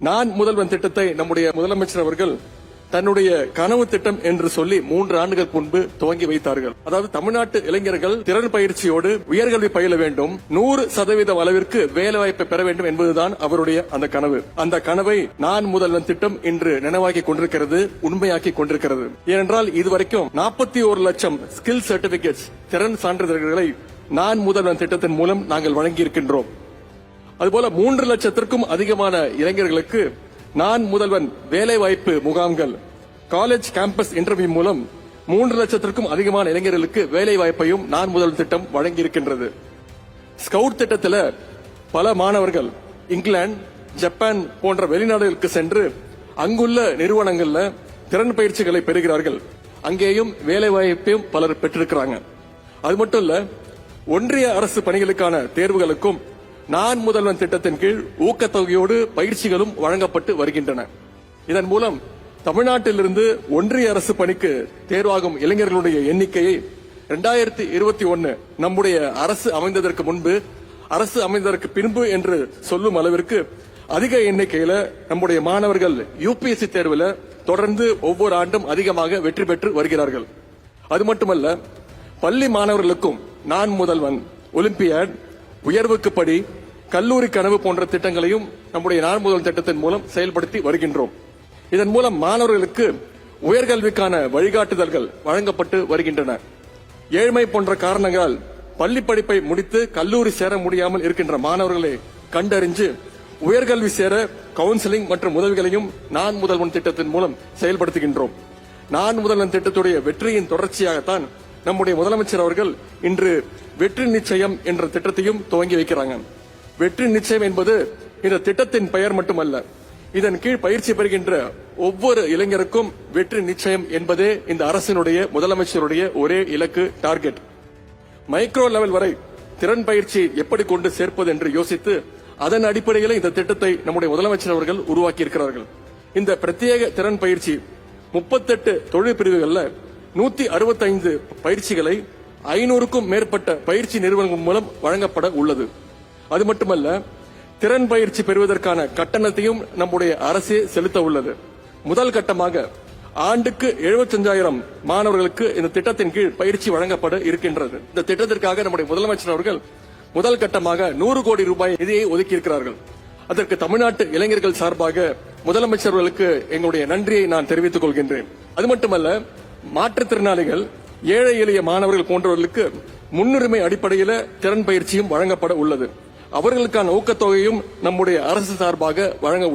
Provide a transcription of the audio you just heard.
நான் முதல்வன் திட்டத்தை நம்முடைய முதலமைச்சர் அவர்கள் தன்னுடைய கனவு திட்டம் என்று சொல்லி 3 ஆண்டுகள் முன்பு துவங்கி வைத்தார்கள். அதாவது தமிழ்நாட்டு இளைஞர்கள் திறன் பயிற்சியோடு உயர்கல்வி பயில வேண்டும், 100% அளவிற்கு வேலைவாய்ப்பை பெற வேண்டும் என்பதுதான் அவருடைய அந்த கனவு. அந்த கனவை நான் முதல்வன் திட்டம் இன்று நினைவாக்கி கொண்டிருக்கிறது, உண்மையாக்கி கொண்டிருக்கிறது. ஏனென்றால் இதுவரைக்கும் 41 லட்சம் ஸ்கில் சர்டிபிகேட்ஸ் திறன் சான்றிதழ்களை நான் முதல்வன் திட்டத்தின் மூலம் நாங்கள் வழங்கி இருக்கின்றோம். அதுபோல 3 லட்சத்திற்கும் அதிகமான இளைஞர்களுக்கு நான் முதல்வன் வேலைவாய்ப்பு முகாம்கள், காலேஜ் கேம்பஸ் இன்டர்வியூ மூலம் 3 லட்சத்திற்கும் அதிகமான இளைஞர்களுக்கு வேலை வாய்ப்பையும் நான் முதல்வன் திட்டம் வழங்கி இருக்கின்றது. ஸ்கவுட் திட்டத்தில் பல மாணவர்கள் இங்கிலாந்து, ஜப்பான் போன்ற வெளிநாடுகளுக்கு சென்று அங்குள்ள நிறுவனங்கள்ல திறன் பயிற்சிகளை பெறுகிறார்கள். அங்கேயும் வேலை வாய்ப்பையும் பலர் பெற்றிருக்கிறாங்க. அது மட்டும் இல்ல, ஒன்றிய அரசு பணிகளுக்கான தேர்வுகளுக்கும் நான் முதல்வன் திட்டத்தின் கீழ் ஊக்கத்தொகையோடு பயிற்சிகளும் வழங்கப்பட்டு வருகின்றன. இதன் மூலம் தமிழ்நாட்டிலிருந்து ஒன்றிய அரசு பணிக்கு தேர்வாகும் இளைஞர்களுடைய எண்ணிக்கையை 2021 நம்முடைய அரசு அமைந்ததற்கு முன்பு, அரசு அமைந்ததற்கு பின்பு என்று சொல்லும் அளவிற்கு அதிக எண்ணிக்கையில நம்முடைய மாணவர்கள் யுபிஎஸ்சி தேர்வில் தொடர்ந்து ஒவ்வொரு ஆண்டும் அதிகமாக வெற்றி பெற்று வருகிறார்கள். அது மட்டுமல்ல, பள்ளி மாணவர்களுக்கும் நான் முதல்வன், ஒலிம்பியாட், உயர்வுக்கு படி, கல்லூரி கனவு போன்ற திட்டங்களையும் நம்முடைய நான் முதல்வன் திட்டத்தின் மூலம் செயல்படுத்தி வருகின்றோம். இதன் மூலம் மாணவர்களுக்கு உயர்கல்விக்கான வழிகாட்டுதல்கள் வழங்கப்பட்டு வருகின்றன. ஏழ்மை போன்ற காரணங்களால் பள்ளி படிப்பை முடித்து கல்லூரி சேர முடியாமல் இருக்கின்ற மாணவர்களை கண்டறிஞ்சு உயர்கல்வி சேர கவுன்சிலிங் மற்றும் உதவிகளையும் நான் முதல்வன் திட்டத்தின் மூலம் செயல்படுத்துகின்றோம். நான் முதல்வன் திட்டத்துடைய வெற்றியின் தொடர்ச்சியாகத்தான் நம்முடைய முதலமைச்சர் அவர்கள் இன்று வெற்றி நிச்சயம் என்ற திட்டத்தையும் துவங்கி வைக்கிறாங்க. வெற்றி நிச்சயம் என்பது இந்த திட்டத்தின் பெயர் மட்டுமல்ல, இதன் கீழ் பயிற்சி பெறுகின்ற ஒவ்வொரு இளைஞருக்கும் வெற்றி நிச்சயம் என்பதே இந்த அரசினுடைய முதலமைச்சருடைய ஒரே இலக்கு, டார்கெட். மைக்ரோ லெவல் வரை திறன் பயிற்சி எப்படி கொண்டு சேர்ப்பது என்று யோசித்து அதன் அடிப்படையில் இந்த திட்டத்தை நம்முடைய முதலமைச்சர் அவர்கள் உருவாக்கி இருக்கிறார்கள். இந்த பிரத்யேக திறன் பயிற்சி 38 தொழில் பிரிவுகள்ல 165 பயிற்சிகளை 500க்கும் மேற்பட்ட பயிற்சி நிறுவனங்கள் மூலம் வழங்கப்பட உள்ளது. அது மட்டுமல்ல, திறன் பயிற்சி பெறுவதற்கான கட்டணத்தையும் நம்முடைய அரசே செலுத்த உள்ளது. முதல் கட்டமாக ஆண்டுக்கு 75,000 மாணவர்களுக்கு இந்த திட்டத்தின் கீழ் பயிற்சி வழங்கப்பட இருக்கின்றது. இந்த திட்டத்திற்காக நம்முடைய முதலமைச்சர் அவர்கள் முதல் கட்டமாக 100 கோடி ரூபாய் நிதியை ஒதுக்கி இருக்கிறார்கள். அதற்கு தமிழ்நாட்டு இளைஞர்கள் சார்பாக முதலமைச்சர்களுக்கு எங்களுடைய நன்றியை நான் தெரிவித்துக் கொள்கின்றேன். அது மட்டுமல்ல, மாற்றுத்திறனாளிகள், ஏழை எளிய மாணவர்கள் போன்றவர்களுக்கு முன்னுரிமை அடிப்படையில் திறன் பயிற்சியும் வழங்கப்பட உள்ளது. அவர்களுக்கான ஊக்கத்தொகையும் நம்முடைய அரசு சார்பாக வழங்க